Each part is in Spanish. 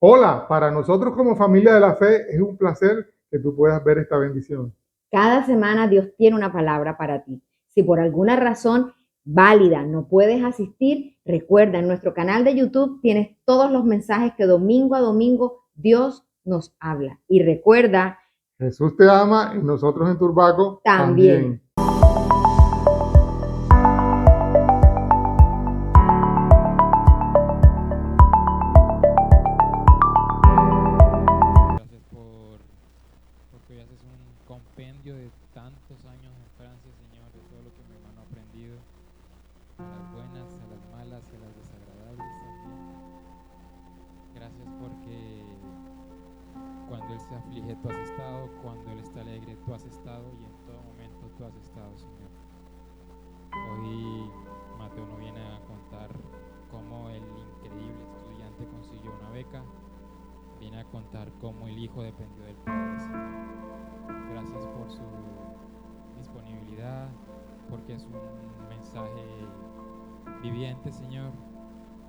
Hola, para nosotros como familia de la fe es un placer que tú puedas ver esta bendición. Cada semana Dios tiene una palabra para ti. Si por alguna razón válida no puedes asistir, recuerda, en nuestro canal de YouTube tienes todos los mensajes que domingo a domingo Dios nos habla. Y recuerda Jesús te ama y nosotros en Turbaco también. también. Gracias porque hoy haces un compendio de tantos años en Francia, Señor, de todo lo que mi hermano ha aprendido, a las buenas, a las malas y a las desagradables también. Gracias porque cuando Él se aflige tú has estado, cuando Él está alegre tú has estado y en todo momento tú has estado, Señor. Hoy Mateo no viene a contar cómo el increíble estudiante consiguió una beca, viene a contar cómo el hijo dependió del Padre, Señor. Gracias por su disponibilidad, porque es un mensaje viviente, Señor.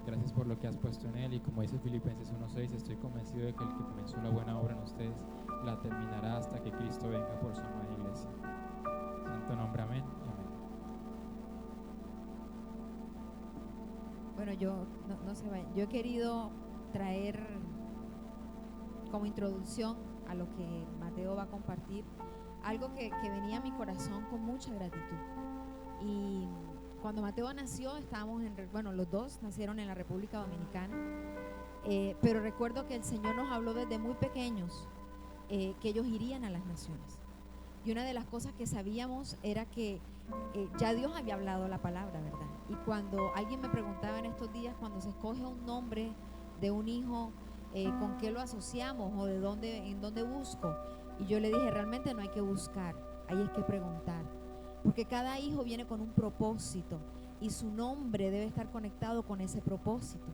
Gracias por lo que has puesto en él y como dice Filipenses 1:6, estoy convencido de que el que comenzó la buena obra en ustedes la terminará hasta que Cristo venga por su amada iglesia. Santo nombre, amén y amén. Bueno, no se vayan. Yo he querido traer como introducción a lo que Mateo va a compartir algo que venía a mi corazón con mucha gratitud. Y cuando Mateo nació, los dos nacieron en la República Dominicana, pero recuerdo que el Señor nos habló desde muy pequeños que ellos irían a las naciones. Y una de las cosas que sabíamos era que ya Dios había hablado la palabra, ¿verdad? Y cuando alguien me preguntaba en estos días, cuando se escoge un nombre de un hijo, ¿con qué lo asociamos o en dónde busco? Y yo le dije, realmente no hay que buscar, hay es que preguntar. Porque cada hijo viene con un propósito y su nombre debe estar conectado con ese propósito.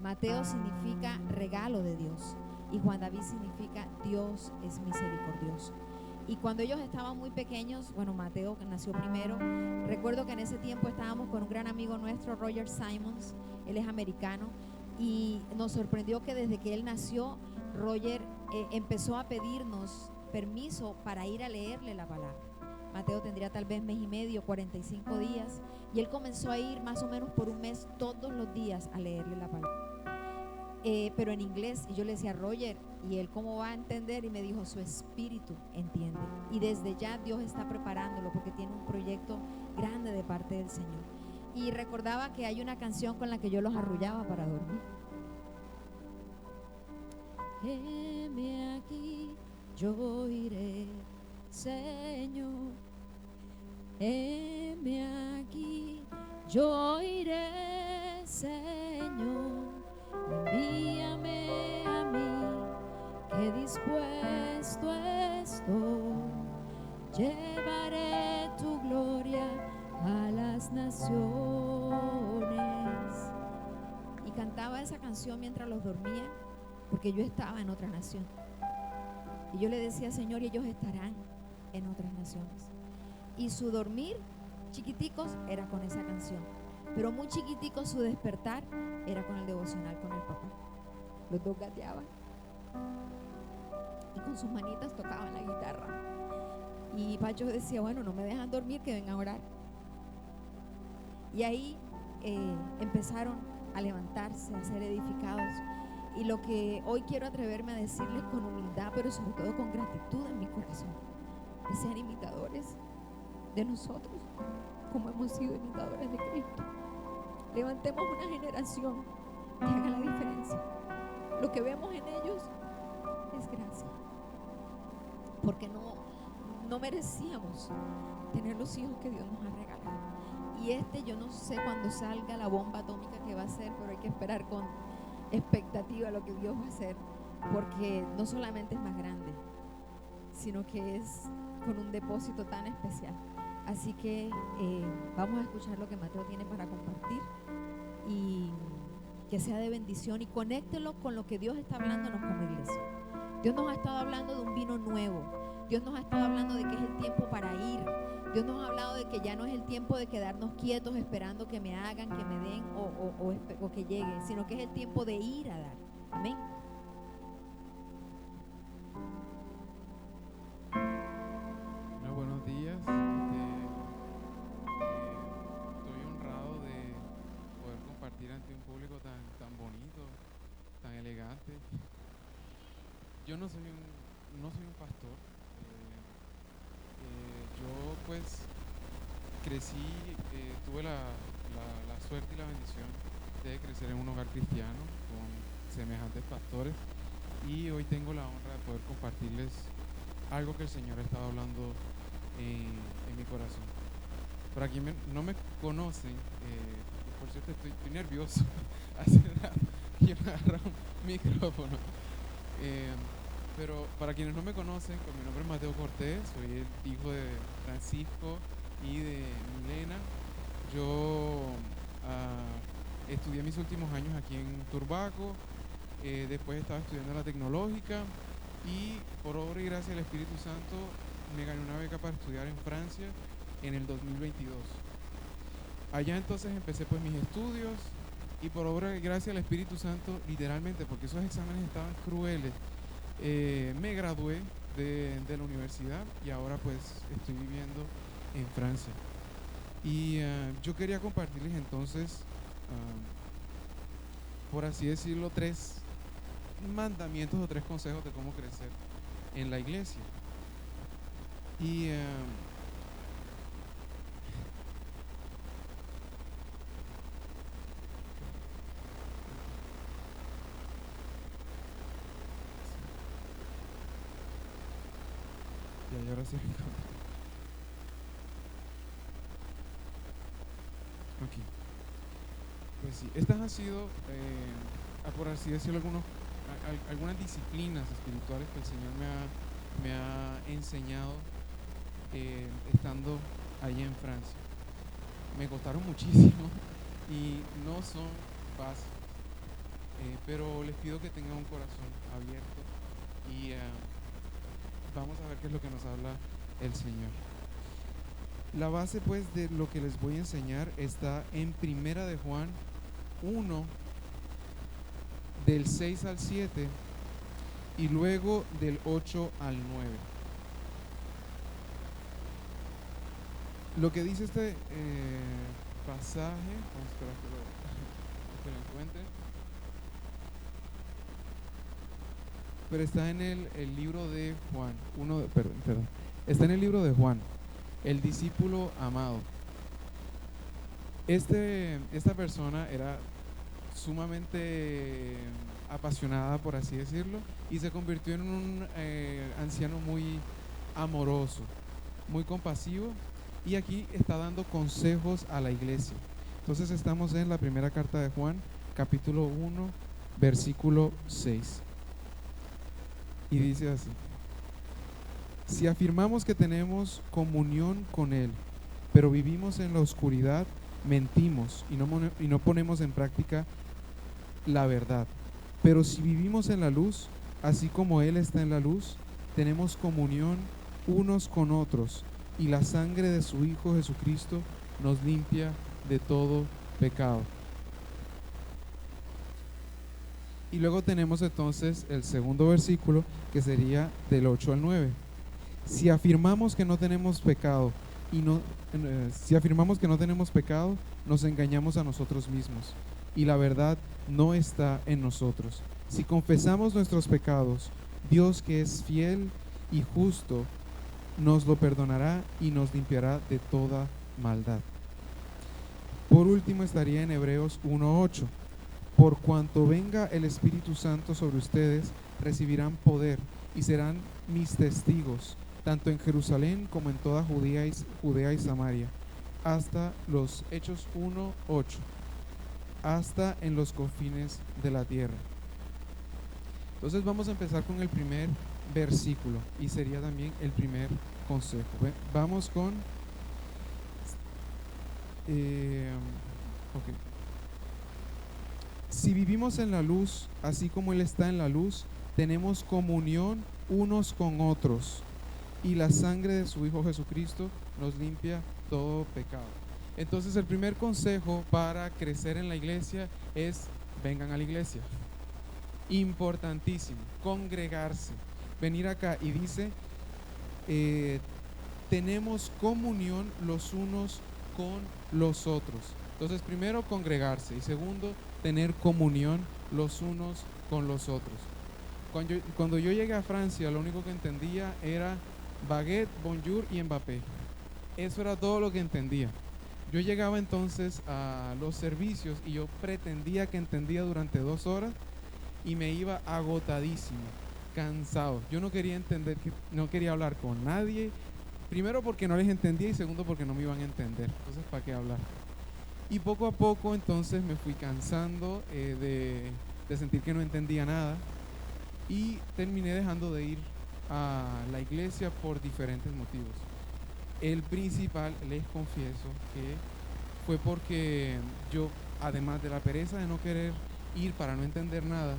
Mateo significa regalo de Dios y Juan David significa Dios es misericordioso. Y cuando ellos estaban muy pequeños, Mateo que nació primero, recuerdo que en ese tiempo estábamos con un gran amigo nuestro, Roger Simons, él es americano, y nos sorprendió que desde que él nació, Roger empezó a pedirnos permiso para ir a leerle la palabra. Mateo tendría tal vez mes y medio, 45 días, y él comenzó a ir más o menos por un mes todos los días a leerle la palabra. Pero en inglés, y yo le decía, Roger, ¿y él cómo va a entender? Y me dijo, su espíritu entiende. Y desde ya Dios está preparándolo porque tiene un proyecto grande de parte del Señor. Y recordaba que hay una canción con la que yo los arrullaba para dormir. Heme aquí, yo iré, Señor. Heme aquí, yo iré, Señor. Envíame a mí, que dispuesto estoy. Llevaré tu gloria a las naciones. Y cantaba esa canción mientras los dormía, porque yo estaba en otra nación. Y yo le decía, Señor, y ellos estarán en otras naciones. Y su dormir, chiquiticos, era con esa canción. Pero muy chiquiticos su despertar era con el devocional con el papá. Los dos gateaban y con sus manitas tocaban la guitarra. Y Pacho decía, bueno, no me dejan dormir, que vengan a orar. Y ahí empezaron a levantarse, a ser edificados. Y lo que hoy quiero atreverme a decirles con humildad, pero sobre todo con gratitud en mi corazón, que sean imitadores de nosotros, como hemos sido imitadores de Cristo. Levantemos una generación que haga la diferencia. Lo que vemos en ellos es gracia, porque no merecíamos tener los hijos que Dios nos ha regalado. Y yo no sé cuándo salga la bomba atómica que va a ser, pero hay que esperar con expectativa lo que Dios va a hacer, porque no solamente es más grande, sino que es con un depósito tan especial. Así que vamos a escuchar lo que Mateo tiene para compartir y que sea de bendición, y conéctelo con lo que Dios está hablándonos como iglesia. Dios nos ha estado hablando de un vino nuevo. Dios nos ha estado hablando de que es el tiempo para ir. Dios nos ha hablado de que ya no es el tiempo de quedarnos quietos esperando que me hagan, que me den o que llegue, sino que es el tiempo de ir a dar. Amén. yo no soy un pastor. Yo pues crecí, tuve la suerte y la bendición de crecer en un hogar cristiano con semejantes pastores, y hoy tengo la honra de poder compartirles algo que el Señor ha estado hablando en mi corazón. Para quienes no me conocen, por cierto estoy nervioso, hace rato quiero agarrar un micrófono. Pero para quienes no me conocen, pues mi nombre es Mateo Cortés, soy el hijo de Francisco y de Milena. Yo estudié mis últimos años aquí en Turbaco, después estaba estudiando en la tecnológica y por obra y gracia del Espíritu Santo me gané una beca para estudiar en Francia en el 2022. Allá entonces empecé pues mis estudios y por obra y gracia del Espíritu Santo, literalmente, porque esos exámenes estaban crueles, me gradué de la universidad y ahora pues estoy viviendo en Francia. Y yo quería compartirles entonces, por así decirlo, 3 mandamientos o 3 consejos de cómo crecer en la iglesia. Y y ahora sí. Aquí. Pues sí, estas han sido, por así decirlo, algunas disciplinas espirituales que el Señor me ha enseñado estando allá en Francia. Me costaron muchísimo y no son fáciles, pero les pido que tengan un corazón abierto y vamos a ver qué es lo que nos habla el Señor. La base pues de lo que les voy a enseñar está en Primera de Juan 1, del 6 al 7 y luego del 8 al 9. Lo que dice este pasaje, vamos a esperar que lo encuentre, pero está en el libro de Juan, está en el libro de Juan, el discípulo amado. Esta persona era sumamente apasionada, por así decirlo, y se convirtió en un anciano muy amoroso, muy compasivo, y aquí está dando consejos a la iglesia. Entonces estamos en la primera carta de Juan, capítulo 1, versículo 6. Y dice así: si afirmamos que tenemos comunión con Él, pero vivimos en la oscuridad, mentimos y no ponemos en práctica la verdad. Pero si vivimos en la luz, así como Él está en la luz, tenemos comunión unos con otros, y la sangre de su Hijo Jesucristo nos limpia de todo pecado. Y luego tenemos entonces el segundo versículo, que sería del 8 al 9. Si afirmamos que no tenemos pecado nos engañamos a nosotros mismos y la verdad no está en nosotros. Si confesamos nuestros pecados, Dios, que es fiel y justo, nos lo perdonará y nos limpiará de toda maldad. Por último estaría en Hebreos 1:8. Por cuanto venga el Espíritu Santo sobre ustedes, recibirán poder y serán mis testigos, tanto en Jerusalén como en toda Judea y Samaria, hasta los Hechos 1:8, hasta en los confines de la tierra. Entonces vamos a empezar con el primer versículo y sería también el primer consejo. Vamos con si vivimos en la luz, así como Él está en la luz, tenemos comunión unos con otros, y la sangre de su Hijo Jesucristo nos limpia todo pecado. Entonces el primer consejo para crecer en la iglesia es: vengan a la iglesia. Importantísimo, congregarse, venir acá. Y dice, tenemos comunión los unos con los otros. Entonces, primero, congregarse y segundo, tener comunión los unos con los otros. Cuando yo llegué a Francia, lo único que entendía era baguette, bonjour y Mbappé. Eso era todo lo que entendía. Yo llegaba entonces a los servicios y yo pretendía que entendía durante 2 horas y me iba agotadísimo, cansado. Yo no quería entender, no quería hablar con nadie. Primero porque no les entendía y segundo porque no me iban a entender. Entonces, ¿para qué hablar? Y poco a poco entonces me fui cansando de sentir que no entendía nada y terminé dejando de ir a la iglesia por diferentes motivos. El principal, les confieso, que fue porque yo, además de la pereza de no querer ir para no entender nada,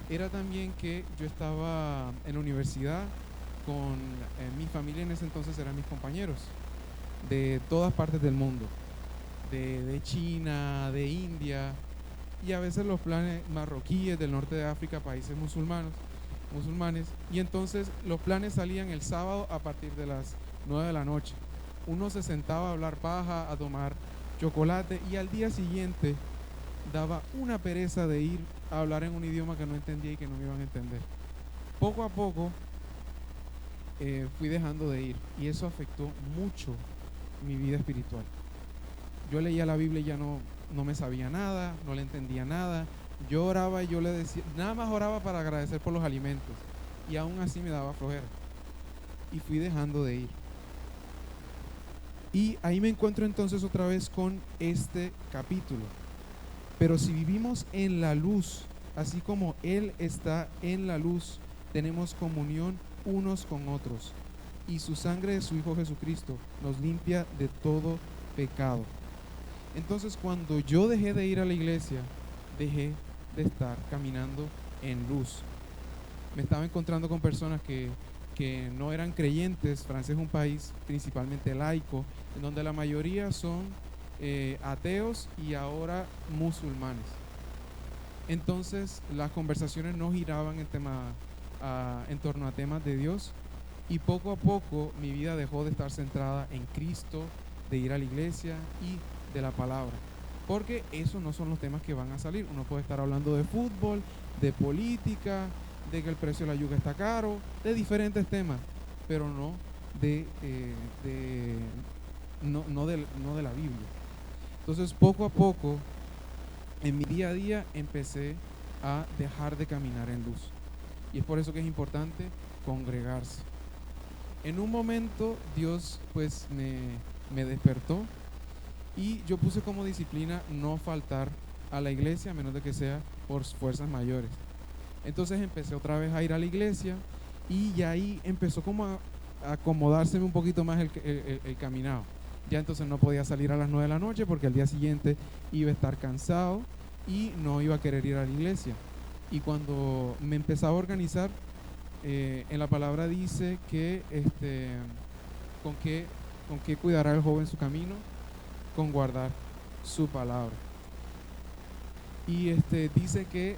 era también que yo estaba en la universidad con mi familia. En ese entonces eran mis compañeros de todas partes del mundo, de China, de India, y a veces los planes marroquíes del norte de África, países musulmanes, y entonces los planes salían el sábado a partir de las 9 de la noche. Uno se sentaba a hablar paja, a tomar chocolate, y al día siguiente daba una pereza de ir a hablar en un idioma que no entendía y que no me iban a entender. Poco a poco fui dejando de ir y eso afectó mucho mi vida espiritual. Yo leía la Biblia y ya no me sabía nada, no le entendía nada. Yo oraba y yo le decía, nada más oraba para agradecer por los alimentos y aún así me daba flojera y fui dejando de ir. Y ahí me encuentro entonces otra vez con este capítulo. Pero si vivimos en la luz, así como Él está en la luz, tenemos comunión unos con otros. Y su sangre de su Hijo Jesucristo nos limpia de todo pecado. Entonces, cuando yo dejé de ir a la iglesia, dejé de estar caminando en luz. Me estaba encontrando con personas que no eran creyentes. Francia es un país principalmente laico, en donde la mayoría son ateos y ahora musulmanes. Entonces las conversaciones no giraban en torno a temas de Dios, y poco a poco mi vida dejó de estar centrada en Cristo, de ir a la iglesia y de la palabra, porque esos no son los temas que van a salir. Uno puede estar hablando de fútbol, de política, de que el precio de la yuca está caro, de diferentes temas, pero no de la Biblia. Entonces, poco a poco, en mi día a día, empecé a dejar de caminar en luz. Y es por eso que es importante congregarse. En un momento, Dios pues me despertó y yo puse como disciplina no faltar a la iglesia, a menos de que sea por fuerzas mayores. Entonces empecé otra vez a ir a la iglesia y ya ahí empezó como a acomodárseme un poquito más el caminado. Ya entonces no podía salir a las 9 de la noche porque al día siguiente iba a estar cansado y no iba a querer ir a la iglesia. Y cuando me empezaba a organizar, en la palabra dice que con qué cuidará el joven su camino, con guardar su palabra. Y dice que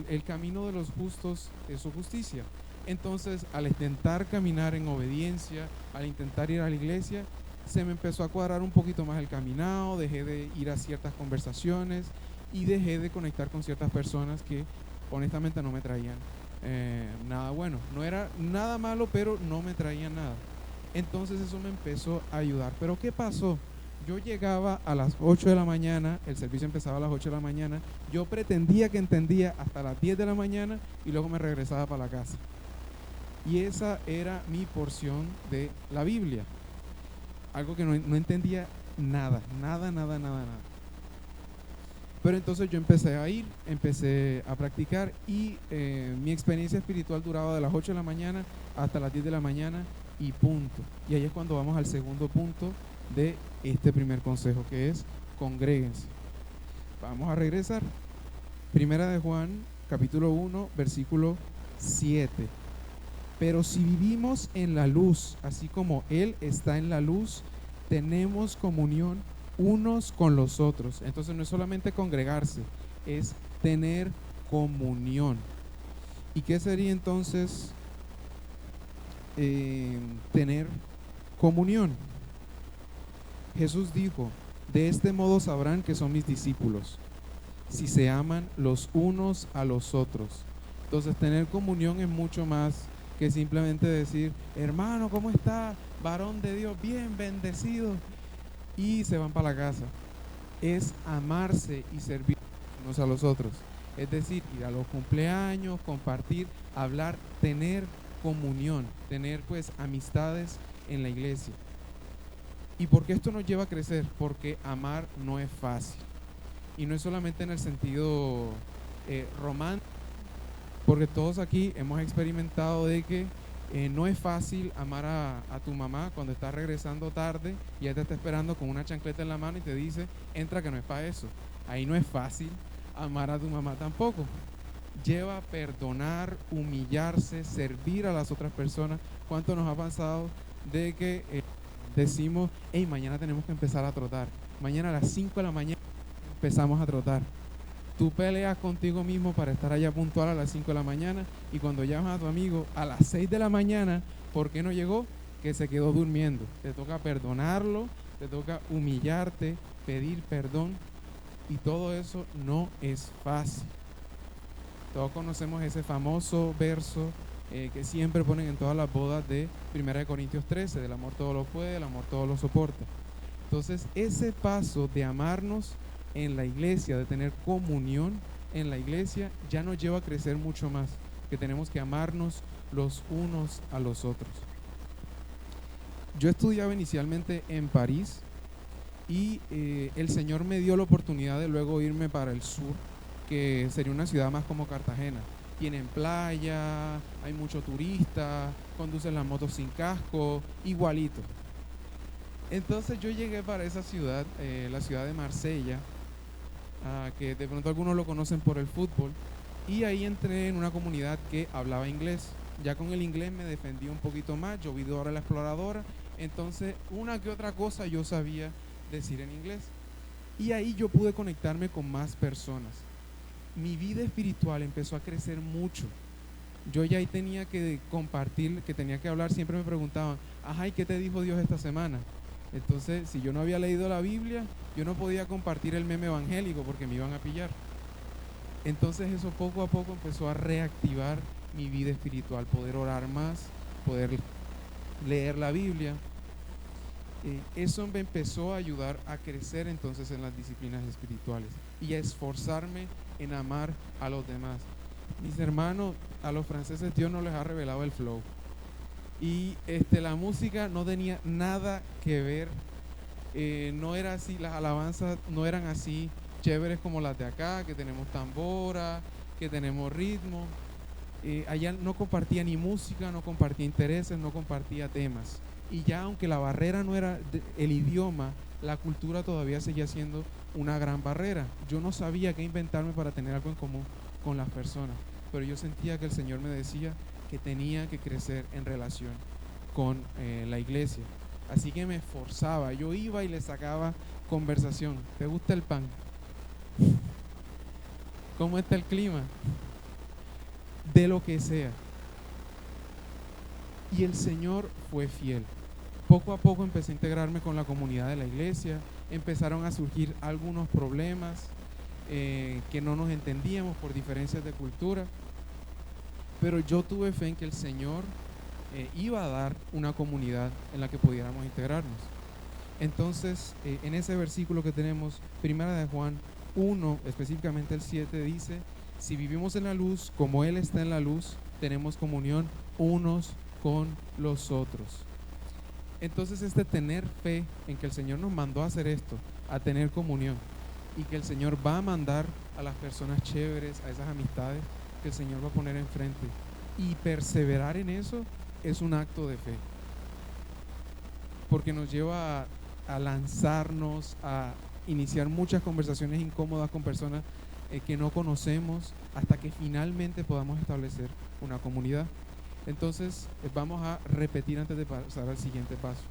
el camino de los justos es su justicia. Entonces, al intentar caminar en obediencia, al intentar ir a la iglesia, se me empezó a cuadrar un poquito más el caminado, dejé de ir a ciertas conversaciones y dejé de conectar con ciertas personas que honestamente no me traían nada bueno. No era nada malo, pero no me traían nada. Entonces eso me empezó a ayudar. Pero ¿qué pasó? Yo llegaba a las 8 de la mañana, el servicio empezaba a las 8 de la mañana, yo pretendía que entendía hasta las 10 de la mañana y luego me regresaba para la casa. Y esa era mi porción de la Biblia. Algo que no entendía nada. Pero entonces yo empecé a ir, empecé a practicar y mi experiencia espiritual duraba de las 8 de la mañana hasta las 10 de la mañana y punto. Y ahí es cuando vamos al segundo punto de este primer consejo, que es congréguense. Vamos a regresar. Primera de Juan, capítulo 1, versículo 7. Pero si vivimos en la luz, así como Él está en la luz, tenemos comunión unos con los otros. Entonces no es solamente congregarse, es tener comunión. ¿Y qué sería entonces tener comunión? Jesús dijo, de este modo sabrán que son mis discípulos, si se aman los unos a los otros. Entonces tener comunión es mucho más que simplemente decir, hermano, ¿cómo está? Varón de Dios, bien bendecido. Y se van para la casa. Es amarse y servir unos a los otros. Es decir, ir a los cumpleaños, compartir, hablar, tener comunión, tener pues amistades en la iglesia. ¿Y por qué esto nos lleva a crecer? Porque amar no es fácil. Y no es solamente en el sentido romántico, porque todos aquí hemos experimentado de que no es fácil amar a tu mamá cuando estás regresando tarde y ella te está esperando con una chancleta en la mano y te dice, entra que no es para eso. Ahí no es fácil amar a tu mamá tampoco. Lleva perdonar, humillarse, servir a las otras personas. ¿Cuánto nos ha pasado de que decimos, hey, mañana tenemos que empezar a trotar? Mañana a las 5 de la mañana empezamos a trotar. Tú peleas contigo mismo para estar allá puntual a las 5 de la mañana y cuando llamas a tu amigo a las 6 de la mañana, ¿por qué no llegó? Que se quedó durmiendo. Te toca perdonarlo, te toca humillarte, pedir perdón y todo eso no es fácil. Todos conocemos ese famoso verso que siempre ponen en todas las bodas de 1 Corintios 13, del amor todo lo puede, el amor todo lo soporta. Entonces ese paso de amarnos en la iglesia, de tener comunión en la iglesia, ya nos lleva a crecer mucho más, que tenemos que amarnos los unos a los otros. Yo estudiaba inicialmente en París y el Señor me dio la oportunidad de luego irme para el sur, que sería una ciudad más como Cartagena. Tienen playa, hay mucho turista, conducen las motos sin casco, igualito. Entonces yo llegué para esa ciudad, la ciudad de Marsella, que de pronto algunos lo conocen por el fútbol, y ahí entré en una comunidad que hablaba inglés. Ya con el inglés me defendí un poquito más, yo vi Dora la Exploradora, entonces una que otra cosa yo sabía decir en inglés. Y ahí yo pude conectarme con más personas. Mi vida espiritual empezó a crecer mucho. Yo ya ahí tenía que compartir, que tenía que hablar, siempre me preguntaban, ajá, ¿y qué te dijo Dios esta semana? Entonces, si yo no había leído la Biblia, yo no podía compartir el meme evangélico porque me iban a pillar. Entonces eso poco a poco empezó a reactivar mi vida espiritual, poder orar más, poder leer la Biblia. Eso me empezó a ayudar a crecer entonces en las disciplinas espirituales y a esforzarme en amar a los demás. Mis hermanos, a los franceses Dios no les ha revelado el flow. Y la música no tenía nada que ver, no era así, las alabanzas no eran así chéveres como las de acá, que tenemos tambora, que tenemos ritmo. Allá no compartía ni música, no compartía intereses, no compartía temas. Y ya aunque la barrera no era el idioma, la cultura todavía seguía siendo una gran barrera. Yo no sabía qué inventarme para tener algo en común con las personas, pero yo sentía que el Señor me decía que tenía que crecer en relación con la iglesia. Así que me esforzaba, yo iba y le sacaba conversación. ¿Te gusta el pan? ¿Cómo está el clima? De lo que sea. Y el Señor fue fiel. Poco a poco empecé a integrarme con la comunidad de la iglesia, empezaron a surgir algunos problemas que no nos entendíamos por diferencias de cultura, pero yo tuve fe en que el Señor iba a dar una comunidad en la que pudiéramos integrarnos. Entonces, en ese versículo que tenemos, 1 de Juan 1, específicamente el 7, dice, si vivimos en la luz, como Él está en la luz, tenemos comunión unos con los otros. Entonces tener fe en que el Señor nos mandó a hacer esto, a tener comunión, y que el Señor va a mandar a las personas chéveres, a esas amistades que el Señor va a poner enfrente, y perseverar en eso es un acto de fe, porque nos lleva a lanzarnos, a iniciar muchas conversaciones incómodas con personas que no conocemos, hasta que finalmente podamos establecer una comunidad. Entonces vamos a repetir antes de pasar al siguiente paso.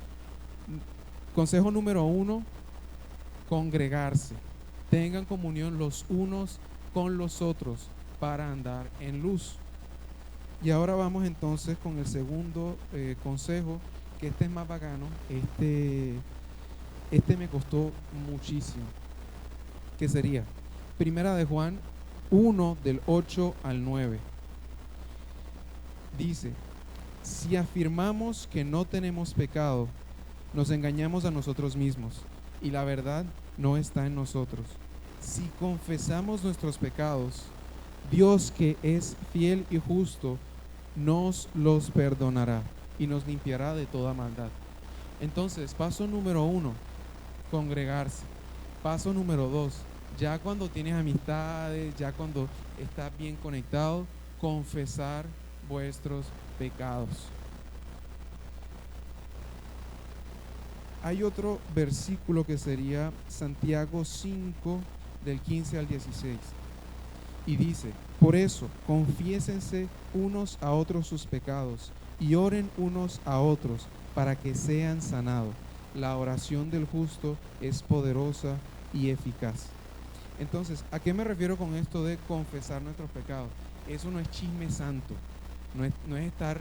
Consejo número 1, congregarse. Tengan comunión los unos con los otros para andar en luz. Y ahora vamos entonces con el segundo consejo, que es más bacano. Este me costó muchísimo. ¿Qué sería? Primera de Juan 1 del 8 al 9. Dice, si afirmamos que no tenemos pecado, nos engañamos a nosotros mismos y la verdad no está en nosotros. Si confesamos nuestros pecados, Dios, que es fiel y justo, nos los perdonará y nos limpiará de toda maldad. Entonces, paso número 1, congregarse. Paso número 2, ya cuando tienes amistades, ya cuando estás bien conectado, confesar vuestros pecados. Hay otro versículo que sería Santiago 5 del 15 al 16 y dice, por eso confiésense unos a otros sus pecados y oren unos a otros para que sean sanados. La oración del justo es poderosa y eficaz. Entonces, ¿a qué me refiero con esto de confesar nuestros pecados? Eso no es chisme santo, no es estar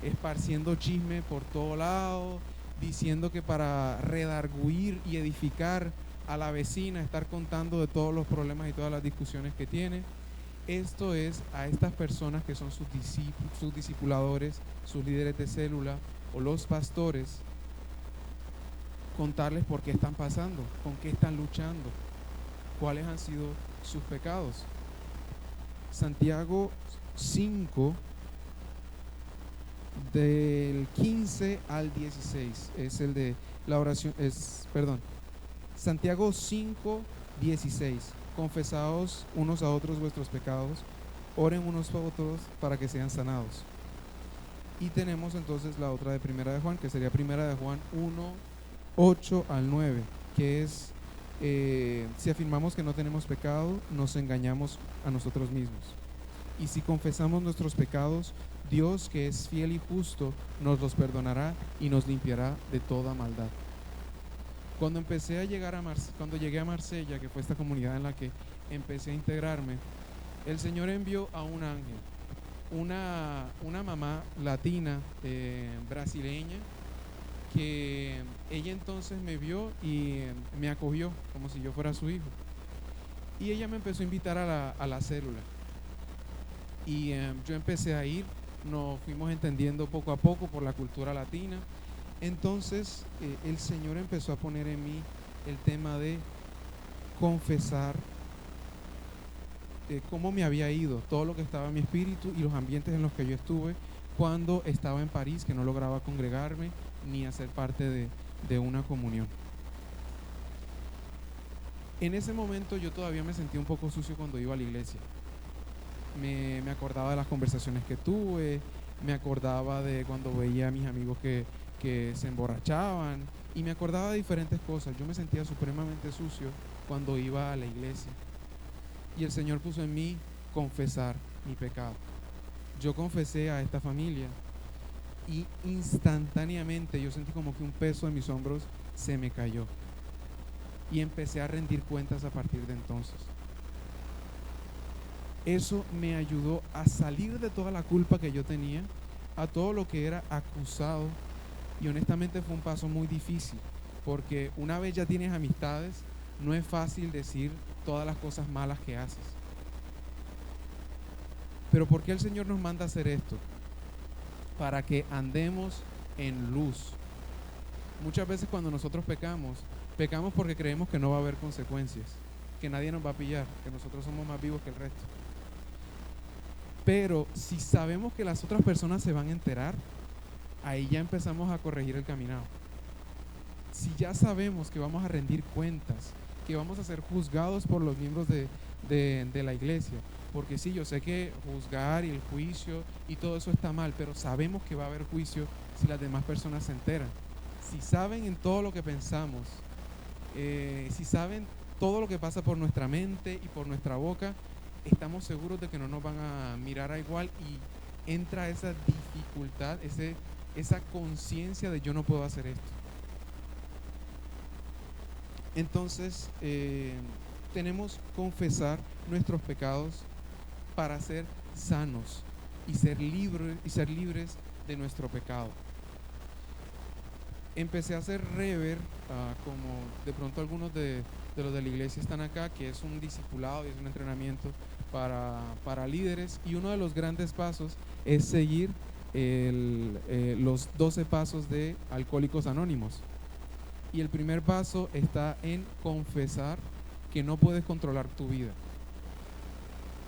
esparciendo chisme por todo lado, diciendo que para redarguir y edificar a la vecina, estar contando de todos los problemas y todas las discusiones que tiene. Esto es a estas personas que son sus discipuladores, sus líderes de célula o los pastores, contarles por qué están pasando, con qué están luchando, cuáles han sido sus pecados. Santiago 5 del 15 al 16 es el de la oración, Santiago 5, 16. Confesaos unos a otros vuestros pecados, oren unos a otros para que sean sanados. Y tenemos entonces la otra de Primera de Juan, que sería Primera de Juan 1, 8 al 9, que es, si afirmamos que no tenemos pecado, nos engañamos a nosotros mismos. Y si confesamos nuestros pecados, Dios, que es fiel y justo, nos los perdonará y nos limpiará de toda maldad. Cuando llegué a Marsella, que fue esta comunidad en la que empecé a integrarme, el Señor envió a un ángel, una mamá latina, brasileña, que ella entonces me vio y me acogió como si yo fuera su hijo. Y ella me empezó a invitar a la célula. Y yo empecé a ir, nos fuimos entendiendo poco a poco por la cultura latina. Entonces el Señor empezó a poner en mí el tema de confesar cómo me había ido, todo lo que estaba en mi espíritu y los ambientes en los que yo estuve cuando estaba en París, que no lograba congregarme ni hacer parte de una comunión. En ese momento yo todavía me sentía un poco sucio cuando iba a la iglesia. Me acordaba de las conversaciones que tuve, me acordaba de cuando veía a mis amigos que se emborrachaban y me acordaba de diferentes cosas. Yo me sentía supremamente sucio cuando iba a la iglesia. Y el Señor puso en mí confesar mi pecado. Yo confesé a esta familia y instantáneamente yo sentí como que un peso en mis hombros se me cayó. Y empecé a rendir cuentas a partir de entonces. Eso me ayudó a salir de toda la culpa que yo tenía, a todo lo que era acusado. Y honestamente fue un paso muy difícil, porque una vez ya tienes amistades, no es fácil decir todas las cosas malas que haces. Pero ¿por qué el Señor nos manda a hacer esto? Para que andemos en luz. Muchas veces cuando nosotros pecamos porque creemos que no va a haber consecuencias, que nadie nos va a pillar, que nosotros somos más vivos que el resto. Pero si sabemos que las otras personas se van a enterar, ahí ya empezamos a corregir el caminado. Si ya sabemos que vamos a rendir cuentas, que vamos a ser juzgados por los miembros de la iglesia, porque sí, yo sé que juzgar y el juicio y todo eso está mal, pero sabemos que va a haber juicio si las demás personas se enteran. Si saben en todo lo que pensamos, si saben todo lo que pasa por nuestra mente y por nuestra boca, estamos seguros de que no nos van a mirar a igual y entra esa dificultad, esa conciencia de yo no puedo hacer esto. Entonces tenemos que confesar nuestros pecados para ser sanos y ser libres de nuestro pecado. empecé a hacer rever, como de pronto algunos de los de la iglesia están acá, que es un discipulado y es un entrenamiento para líderes, y uno de los grandes pasos es seguir los 12 pasos de Alcohólicos Anónimos. Y el primer paso está en confesar que no puedes controlar tu vida.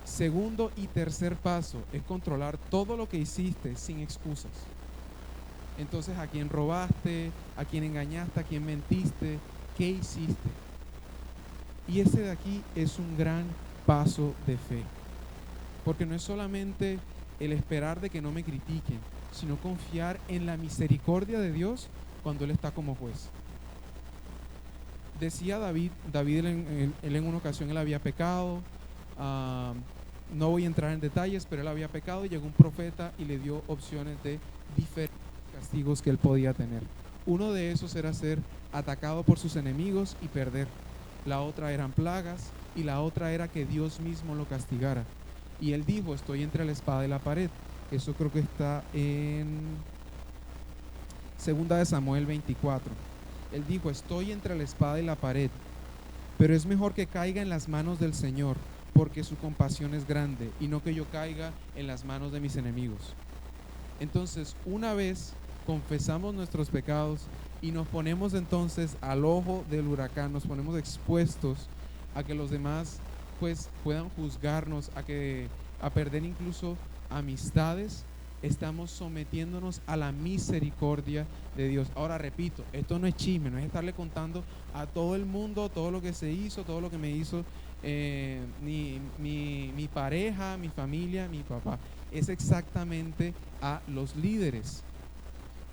Segundo y tercer paso es controlar todo lo que hiciste sin excusas. Entonces, ¿a quién robaste? ¿A quién engañaste? ¿A quién mentiste? ¿Qué hiciste? Y ese de aquí es un gran paso de fe. Porque no es solamente el esperar de que no me critiquen, sino confiar en la misericordia de Dios cuando Él está como juez. Decía David él en una ocasión él había pecado, no voy a entrar en detalles, pero él había pecado y llegó un profeta y le dio opciones de diferentes castigos que él podía tener. Uno de esos era ser atacado por sus enemigos y perder. La otra eran plagas y la otra era que Dios mismo lo castigara. Y él dijo, estoy entre la espada y la pared. Eso creo que está en 2 de Samuel 24. Él dijo, estoy entre la espada y la pared, pero es mejor que caiga en las manos del Señor, porque su compasión es grande, y no que yo caiga en las manos de mis enemigos. Entonces, una vez confesamos nuestros pecados y nos ponemos entonces al ojo del huracán, nos ponemos expuestos a que los demás pues puedan juzgarnos, a perder incluso amistades, estamos sometiéndonos a la misericordia de Dios. Ahora repito, esto no es chisme, no es estarle contando a todo el mundo todo lo que se hizo, todo lo que me hizo mi pareja, mi familia, mi papá. Es exactamente a los líderes.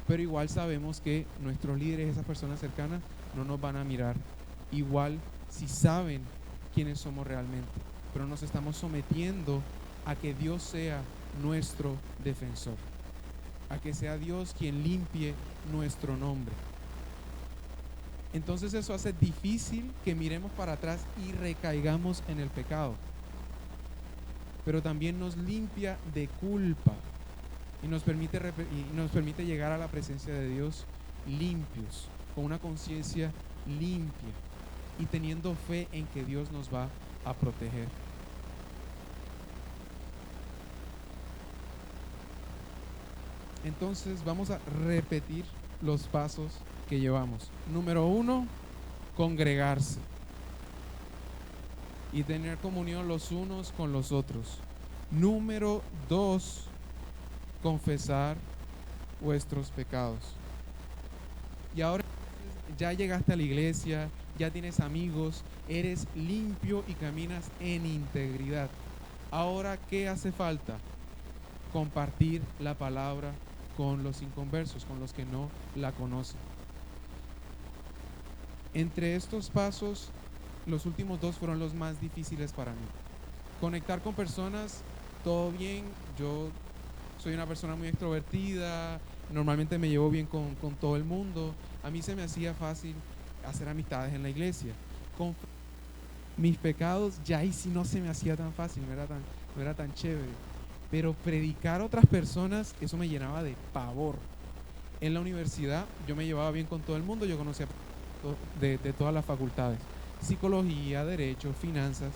Pero igual sabemos que nuestros líderes, esas personas cercanas, no nos van a mirar igual si saben quiénes somos realmente. Pero nos estamos sometiendo a que Dios sea nuestro defensor, a que sea Dios quien limpie nuestro nombre. Entonces eso hace difícil que miremos para atrás y recaigamos en el pecado, pero también nos limpia de culpa y nos permite llegar a la presencia de Dios limpios, con una conciencia limpia y teniendo fe en que Dios nos va a proteger. Entonces vamos a repetir los pasos que llevamos. Número 1, congregarse y tener comunión los unos con los otros. Número 2, confesar vuestros pecados. Y ahora ya llegaste a la iglesia, ya tienes amigos, eres limpio y caminas en integridad. Ahora, ¿qué hace falta? Compartir la palabra con los inconversos, con los que no la conocen. Entre estos pasos, los últimos 2 fueron los más difíciles para mí. Conectar con personas, todo bien, yo soy una persona muy extrovertida, normalmente me llevo bien con todo el mundo. A mí se me hacía fácil hacer amistades en la iglesia. Con mis pecados ya ahí sí no se me hacía tan fácil, no era tan chévere. Pero predicar a otras personas, eso me llenaba de pavor. En la universidad yo me llevaba bien con todo el mundo, yo conocía de todas las facultades, psicología, derecho, finanzas,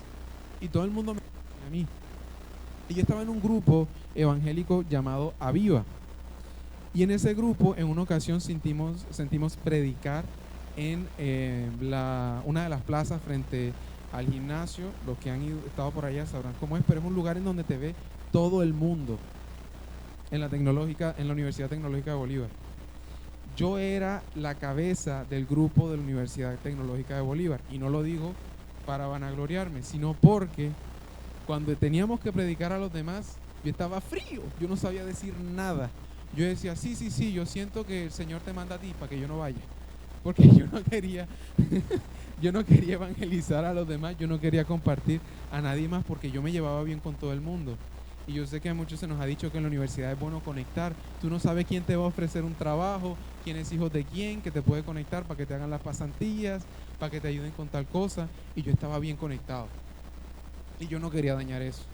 y todo el mundo me conocía a mí. Y yo estaba en un grupo evangélico llamado Aviva. Y en ese grupo, en una ocasión sentimos predicar en una de las plazas frente al gimnasio. Los que han estado por allá sabrán cómo es, pero es un lugar en donde te ve todo el mundo, en la Universidad Tecnológica de Bolívar. Yo era la cabeza del grupo de la Universidad Tecnológica de Bolívar, y no lo digo para vanagloriarme, sino porque cuando teníamos que predicar a los demás, yo estaba frío, yo no sabía decir nada. Yo decía, sí, yo siento que el Señor te manda a ti para que yo no vaya, porque yo no quería evangelizar a los demás, yo no quería compartir a nadie más, porque yo me llevaba bien con todo el mundo. Y yo sé que a muchos se nos ha dicho que en la universidad es bueno conectar. Tú no sabes quién te va a ofrecer un trabajo, quién es hijo de quién, que te puede conectar para que te hagan las pasantías, para que te ayuden con tal cosa. Y yo estaba bien conectado. Y yo no quería dañar eso.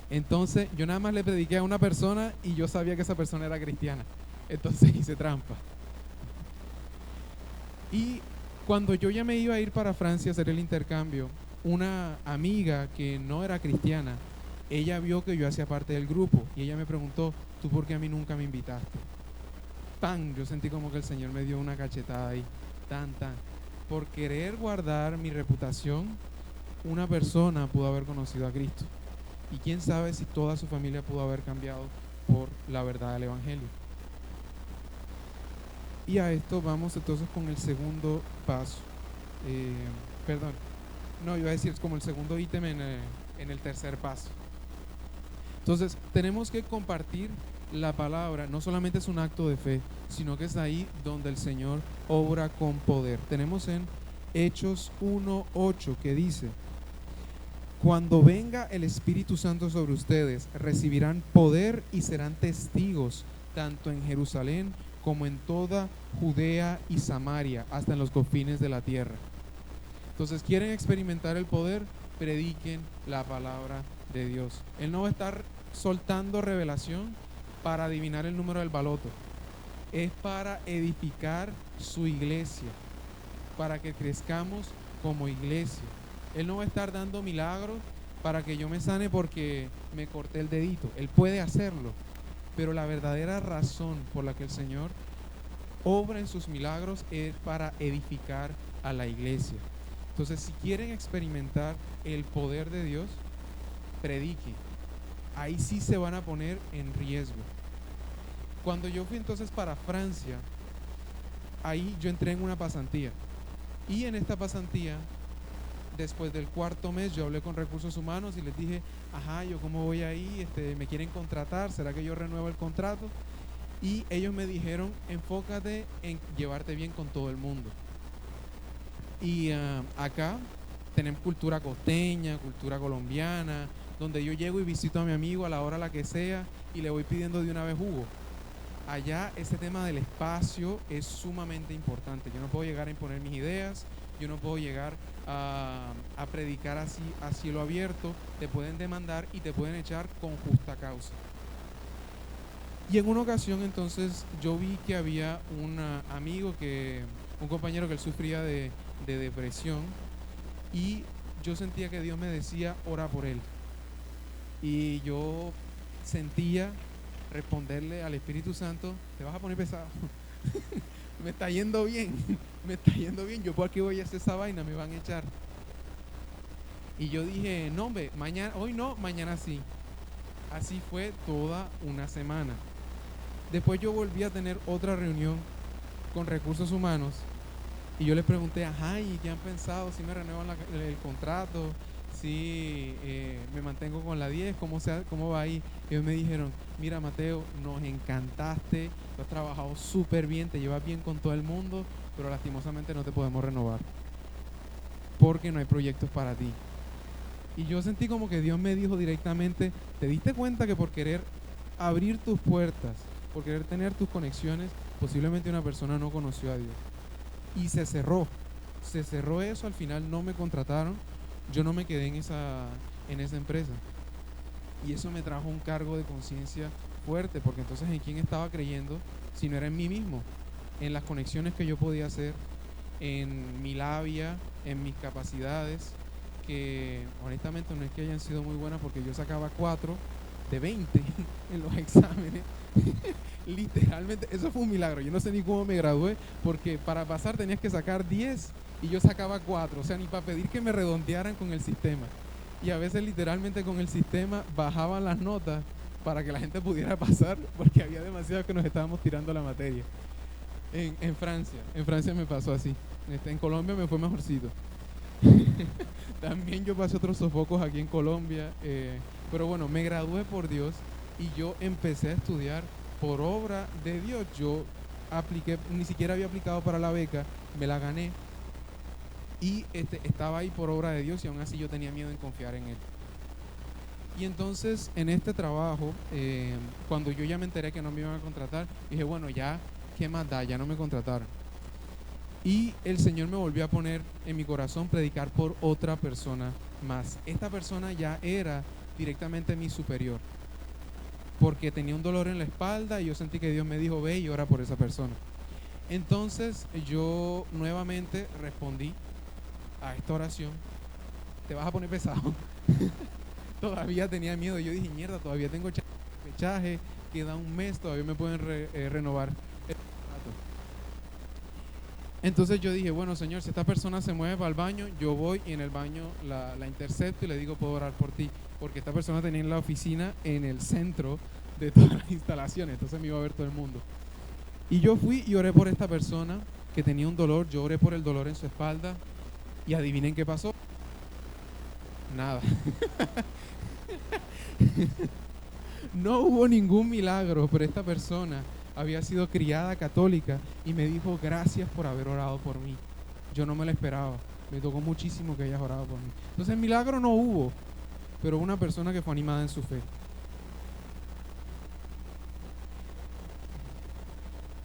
Entonces yo nada más le prediqué a una persona y yo sabía que esa persona era cristiana. Entonces hice trampa. Y cuando yo ya me iba a ir para Francia a hacer el intercambio, una amiga que no era cristiana, ella vio que yo hacía parte del grupo y ella me preguntó, ¿tú por qué a mí nunca me invitaste? Tan, yo sentí como que el Señor me dio una cachetada ahí, tan. Por querer guardar mi reputación, una persona pudo haber conocido a Cristo. Y quién sabe si toda su familia pudo haber cambiado por la verdad del Evangelio. Y a esto vamos entonces con el segundo paso. Iba a decir como el segundo ítem en el tercer paso. Entonces, tenemos que compartir la palabra. No solamente es un acto de fe, sino que es ahí donde el Señor obra con poder. Tenemos en Hechos 1:8 que dice: cuando venga el Espíritu Santo sobre ustedes, recibirán poder y serán testigos tanto en Jerusalén como en toda Judea y Samaria, hasta en los confines de la tierra. Entonces, ¿quieren experimentar el poder? Prediquen la palabra de Dios. Él no va a estar soltando revelación para adivinar el número del baloto. Es para edificar su iglesia, para que crezcamos como iglesia. Él no va a estar dando milagros para que yo me sane porque me corté el dedito. Él puede hacerlo, pero la verdadera razón por la que el Señor obra en sus milagros es para edificar a la iglesia. Entonces, si quieren experimentar el poder de Dios, prediquen. Ahí sí se van a poner en riesgo. Cuando yo fui entonces para Francia, ahí yo entré en una pasantía. Y en esta pasantía, después del cuarto mes, yo hablé con recursos humanos y les dije, yo cómo voy ahí, me quieren contratar, ¿será que yo renuevo el contrato? Y ellos me dijeron, enfócate en llevarte bien con todo el mundo. Y acá tenemos cultura costeña, cultura colombiana, donde yo llego y visito a mi amigo a la hora la que sea y le voy pidiendo de una vez jugo. Allá ese tema del espacio es sumamente importante. Yo no puedo llegar a imponer mis ideas, yo no puedo llegar a predicar así a cielo abierto. Te pueden demandar y te pueden echar con justa causa. Y en una ocasión entonces yo vi que había un compañero que él sufría de depresión, y yo sentía que Dios me decía, ora por él. Y yo sentía responderle al Espíritu Santo, te vas a poner pesado. me está yendo bien, yo por aquí voy a hacer esa vaina, me van a echar. Y yo dije, no hombre, hoy no, mañana sí. Así fue toda una semana. Después yo volví a tener otra reunión con recursos humanos y yo les pregunté, ¿y qué han pensado? ¿Si me renuevan el contrato? ¿Si me mantengo con la 10? ¿Cómo va ahí? Y ellos me dijeron, mira Mateo, nos encantaste, tú has trabajado súper bien, te llevas bien con todo el mundo, pero lastimosamente no te podemos renovar porque no hay proyectos para ti. Y yo sentí como que Dios me dijo directamente, ¿te diste cuenta que por querer abrir tus puertas, por querer tener tus conexiones, posiblemente una persona no conoció a Dios? Y se cerró eso, al final no me contrataron, yo no me quedé en esa empresa. Y eso me trajo un cargo de conciencia fuerte, porque entonces ¿en quién estaba creyendo si no era en mí mismo? En las conexiones que yo podía hacer, en mi labia, en mis capacidades, que honestamente no es que hayan sido muy buenas, porque yo sacaba 4 de 20 en los exámenes. Literalmente, eso fue un milagro. Yo no sé ni cómo me gradué, porque para pasar tenías que sacar 10 y yo sacaba 4, o sea, ni para pedir que me redondearan con el sistema. Y a veces literalmente con el sistema bajaban las notas para que la gente pudiera pasar, porque había demasiados que nos estábamos tirando la materia. En Francia me pasó así. En Colombia me fue mejorcito. También yo pasé otros sofocos aquí en Colombia, pero bueno, me gradué por Dios y yo empecé a estudiar por obra de Dios. Yo apliqué, ni siquiera había aplicado para la beca, me la gané y estaba ahí por obra de Dios, y aún así yo tenía miedo en confiar en Él. Y entonces en este trabajo, cuando yo ya me enteré que no me iban a contratar, dije, bueno, ya, ¿qué más da? Ya no me contrataron. Y el Señor me volvió a poner en mi corazón predicar por otra persona más. Esta persona ya era directamente mi superior, porque tenía un dolor en la espalda y yo sentí que Dios me dijo, ve y ora por esa persona. Entonces yo nuevamente respondí a esta oración. Te vas a poner pesado. Todavía tenía miedo. Yo dije, mierda, todavía tengo fechaje, queda un mes, todavía me pueden renovar el contrato. Entonces yo dije, bueno, Señor, si esta persona se mueve para el baño, yo voy y en el baño la intercepto y le digo, puedo orar por ti, porque esta persona tenía la oficina en el centro de todas las instalaciones, entonces me iba a ver todo el mundo. Y yo fui y oré por esta persona que tenía un dolor, yo oré por el dolor en su espalda y adivinen qué pasó. Nada. No hubo ningún milagro, pero esta persona había sido criada católica y me dijo, gracias por haber orado por mí. Yo no me lo esperaba. Me tocó muchísimo que hayas orado por mí. Entonces milagro no hubo, pero una persona que fue animada en su fe.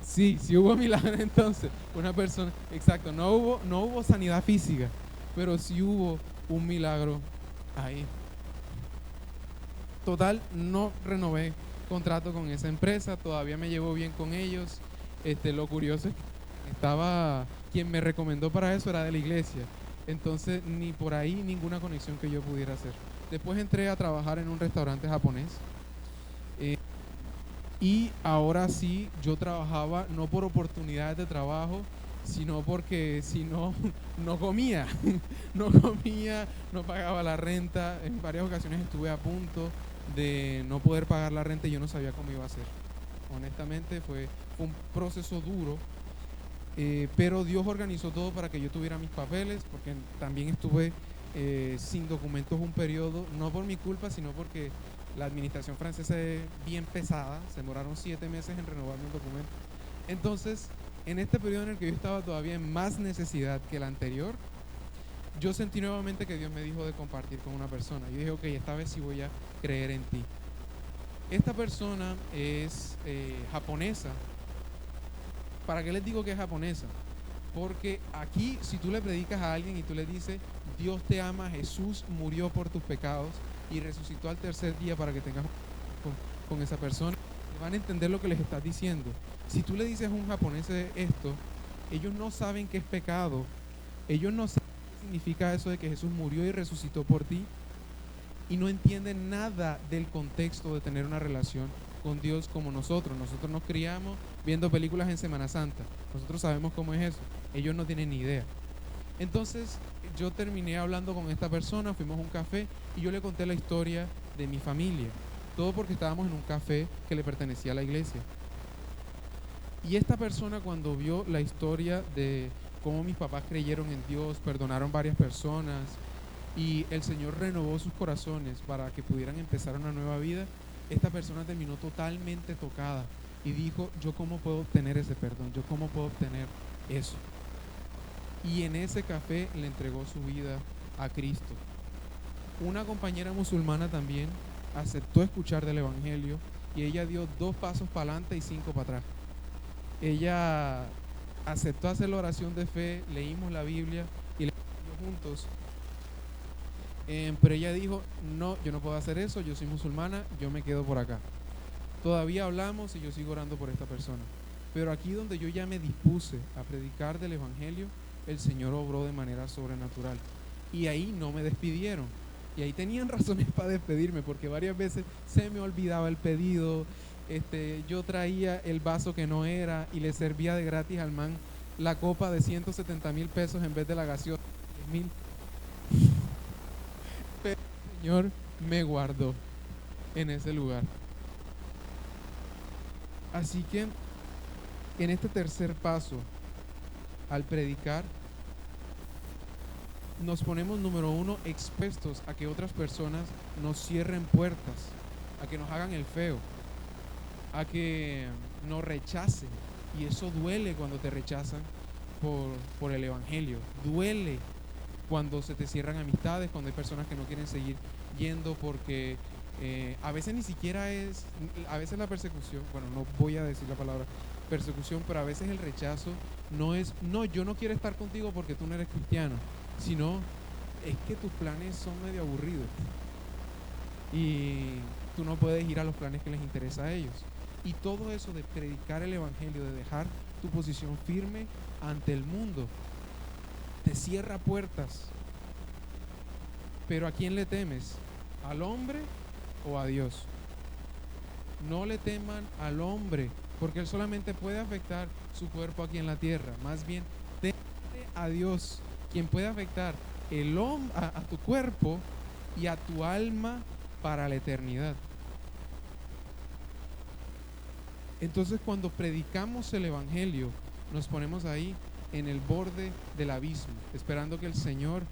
Sí hubo milagro entonces. Una persona, exacto, no hubo sanidad física, pero sí hubo un milagro ahí. Total, no renové contrato con esa empresa, todavía me llevo bien con ellos. Lo curioso es que quien me recomendó para eso era de la iglesia, entonces ni por ahí ninguna conexión que yo pudiera hacer. Después entré a trabajar en un restaurante japonés y ahora sí yo trabajaba no por oportunidades de trabajo, sino porque si no, no comía, no pagaba la renta. En varias ocasiones estuve a punto de no poder pagar la renta y yo no sabía cómo iba a hacer. Honestamente fue un proceso duro, pero Dios organizó todo para que yo tuviera mis papeles, porque también estuve sin documentos un periodo, no por mi culpa, sino porque la administración francesa es bien pesada, se demoraron 7 meses en renovar mi documento. Entonces, en este periodo en el que yo estaba todavía en más necesidad que el anterior, yo sentí nuevamente que Dios me dijo de compartir con una persona. Yo dije, ok, esta vez sí voy a creer en ti. Esta persona es japonesa. ¿Para qué les digo que es japonesa? Porque aquí, si tú le predicas a alguien y tú le dices, Dios te ama, Jesús murió por tus pecados y resucitó al tercer día para que tengas con esa persona, van a entender lo que les estás diciendo. Si tú le dices a un japonés esto, ellos no saben qué es pecado, ellos no saben qué significa eso de que Jesús murió y resucitó por ti, y no entienden nada del contexto de tener una relación con Dios como nosotros. Nosotros nos criamos viendo películas en Semana Santa, nosotros sabemos cómo es eso, ellos no tienen ni idea. Entonces yo terminé hablando con esta persona, fuimos a un café y yo le conté la historia de mi familia, todo porque estábamos en un café que le pertenecía a la iglesia. Y esta persona, cuando vio la historia de cómo mis papás creyeron en Dios, perdonaron varias personas y el Señor renovó sus corazones para que pudieran empezar una nueva vida, esta persona terminó totalmente tocada y dijo, yo cómo puedo obtener ese perdón, yo cómo puedo obtener eso. Y en ese café le entregó su vida a Cristo. Una compañera musulmana también aceptó escuchar del Evangelio y ella dio 2 pasos para adelante y 5 para atrás. Ella aceptó hacer la oración de fe, leímos la Biblia y la leímos juntos. Pero ella dijo, no, yo no puedo hacer eso, yo soy musulmana, yo me quedo por acá. Todavía hablamos y yo sigo orando por esta persona. Pero aquí donde yo ya me dispuse a predicar del Evangelio, el Señor obró de manera sobrenatural. Y ahí no me despidieron. Y ahí tenían razones para despedirme, porque varias veces se me olvidaba el pedido. Yo traía el vaso que no era y le servía de gratis al man la copa de 170,000 pesos en vez de la gaseosa de 10,000. Pero el Señor me guardó en ese lugar. Así que en este tercer paso, al predicar, nos ponemos, número 1, expuestos a que otras personas nos cierren puertas, a que nos hagan el feo, a que nos rechacen. Y eso duele cuando te rechazan por el Evangelio. Duele cuando se te cierran amistades, cuando hay personas que no quieren seguir yendo porque a veces ni siquiera a veces la persecución, bueno, no voy a decir la palabra persecución, pero a veces el rechazo no es, no, yo no quiero estar contigo porque tú no eres cristiano, sino es que tus planes son medio aburridos y tú no puedes ir a los planes que les interesa a ellos. Y todo eso de predicar el evangelio, de dejar tu posición firme ante el mundo, te cierra puertas. Pero ¿a quién le temes? ¿Al hombre o a Dios? No le teman al hombre, porque él solamente puede afectar su cuerpo aquí en la tierra. Más bien, teme a Dios, quien puede afectar a tu cuerpo y a tu alma para la eternidad. Entonces, cuando predicamos el evangelio, nos ponemos ahí en el borde del abismo, esperando que el Señor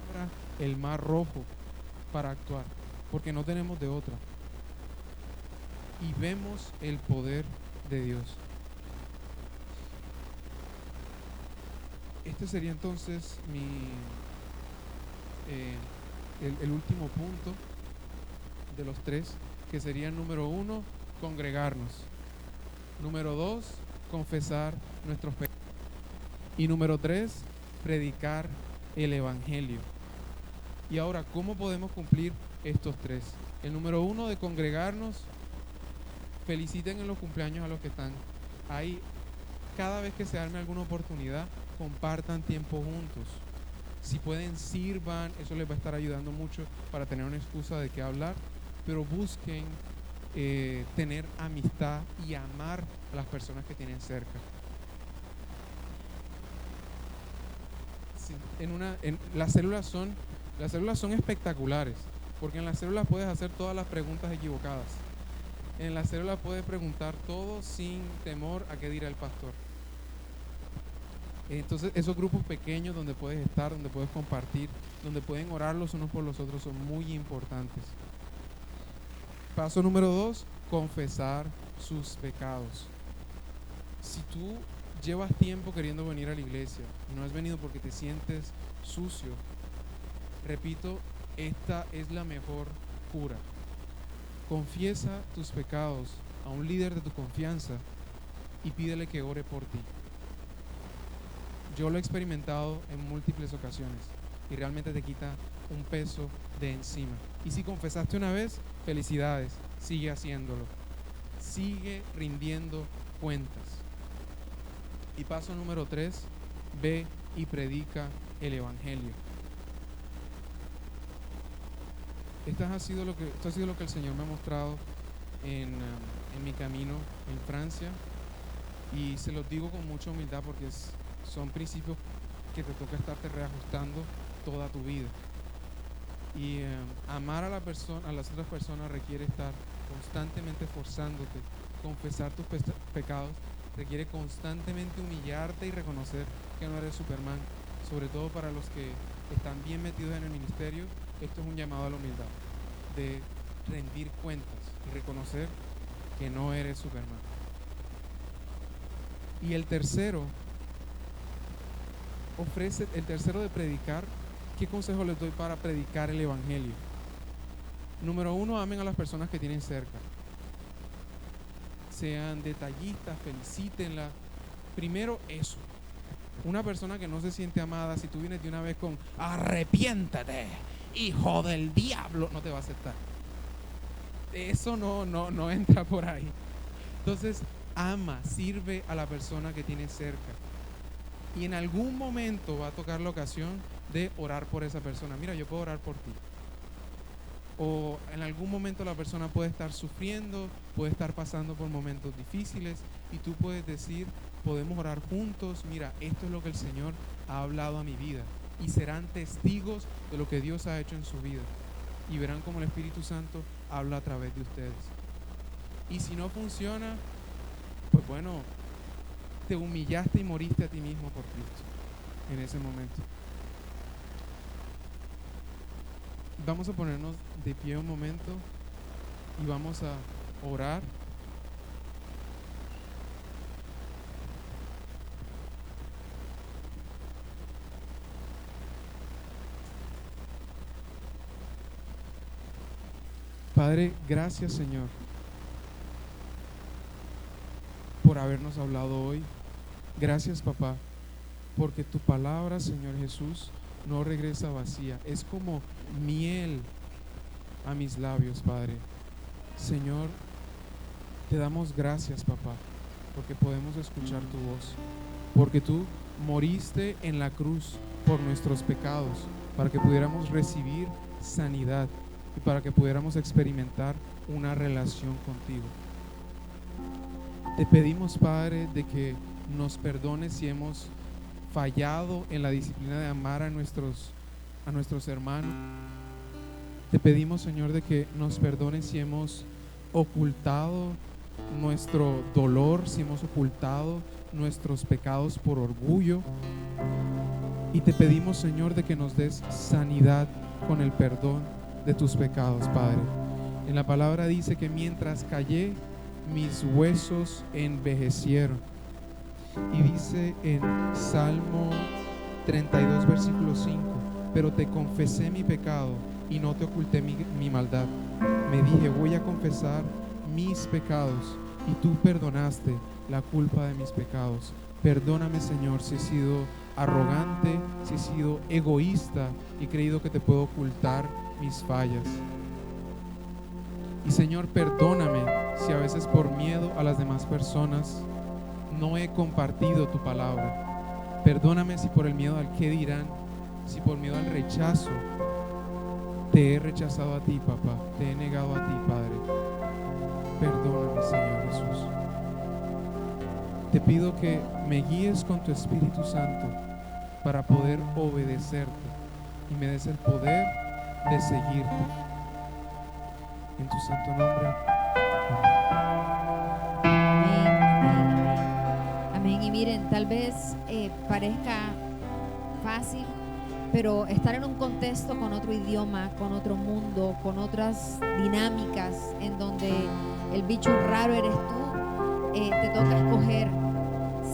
abra el mar rojo para actuar, porque no tenemos de otra. Y vemos el poder de Dios. Este sería entonces el último punto de los 3, que sería número 1, congregarnos. Número 2, confesar nuestros pecados. Y número 3, predicar el evangelio. Y ahora, ¿cómo podemos cumplir estos 3? El número 1 de congregarnos. Feliciten en los cumpleaños a los que están ahí. Cada vez que se arme alguna oportunidad, compartan tiempo juntos. Si pueden, sirvan. Eso les va a estar ayudando mucho para tener una excusa de qué hablar. Pero busquen tener amistad y amar a las personas que tienen cerca. Sí, las células son espectaculares, porque en las células puedes hacer todas las preguntas equivocadas. En las células puedes preguntar todo sin temor a qué dirá el pastor. Entonces, esos grupos pequeños donde puedes estar, donde puedes compartir, donde pueden orar los unos por los otros, son muy importantes. Paso número 2, confesar sus pecados. Si tú llevas tiempo queriendo venir a la iglesia y no has venido porque te sientes sucio, repito, esta es la mejor cura. Confiesa tus pecados a un líder de tu confianza y pídele que ore por ti. Yo lo he experimentado en múltiples ocasiones y realmente te quita un peso de encima. Y si confesaste una vez, felicidades, sigue haciéndolo. Sigue rindiendo cuentas. Y paso número 3, ve y predica el evangelio. Esto ha sido lo que el Señor me ha mostrado en mi camino en Francia, y se los digo con mucha humildad porque son principios que te toca estarte reajustando toda tu vida. Y amar a las otras personas requiere estar constantemente esforzándote. Confesar tus pecados requiere constantemente humillarte y reconocer que no eres Superman. Sobre todo para los que están bien metidos en el ministerio, esto es un llamado a la humildad, de rendir cuentas y reconocer que no eres Superman. Y el tercero de predicar. ¿Qué consejo les doy para predicar el evangelio? Número 1, amen a las personas que tienen cerca. Sean detallistas, felicítenla. Primero eso. Una persona que no se siente amada, si tú vienes de una vez con arrepiéntete, hijo del diablo, no te va a aceptar. Eso no entra por ahí. Entonces, ama, sirve a la persona que tienes cerca. Y en algún momento va a tocar la ocasión de orar por esa persona. Mira, yo puedo orar por ti. O en algún momento la persona puede estar sufriendo, puede estar pasando por momentos difíciles, y tú puedes decir, podemos orar juntos. Mira, esto es lo que el Señor ha hablado a mi vida, y serán testigos de lo que Dios ha hecho en su vida, y verán cómo el Espíritu Santo habla a través de ustedes. Y si no funciona, pues bueno, te humillaste y moriste a ti mismo por Cristo en ese momento. Vamos a ponernos de pie un momento y vamos a orar. Padre, gracias, Señor, por habernos hablado hoy. Gracias, papá, porque tu palabra, Señor Jesús, no regresa vacía. Es como miel a mis labios, Padre. Señor, Te damos gracias, papá, porque podemos escuchar tu voz, porque tú moriste en la cruz por nuestros pecados, para que pudiéramos recibir sanidad y para que pudiéramos experimentar una relación contigo. Te pedimos, Padre, de que nos perdones si hemos fallado en la disciplina de amar a nuestros hermanos. Te pedimos, Señor, de que nos perdones si hemos ocultado nuestro dolor, si hemos ocultado nuestros pecados por orgullo. Y te pedimos, Señor, de que nos des sanidad con el perdón de tus pecados, Padre. En la palabra dice que mientras callé, mis huesos envejecieron. Y dice en Salmo 32, versículo 5, pero te confesé mi pecado y no te oculté mi maldad. Me dije, voy a confesar mis pecados, y tú perdonaste la culpa de mis pecados. Perdóname, Señor, si he sido arrogante, si he sido egoísta y he creído que te puedo ocultar mis fallas. Y Señor, perdóname si a veces por miedo a las demás personas no he compartido tu palabra. Perdóname si por el miedo al qué dirán, si por miedo al rechazo te he rechazado a ti, papá, te he negado a ti, Padre. Perdóname, Señor Jesús. Te pido que me guíes con tu Espíritu Santo para poder obedecerte y me des el poder de seguirte. En tu santo nombre. Amén, amén, amén. Amén. Y miren, tal vez parezca fácil, pero estar en un contexto con otro idioma, con otro mundo, con otras dinámicas, en donde el bicho raro eres tú, te toca escoger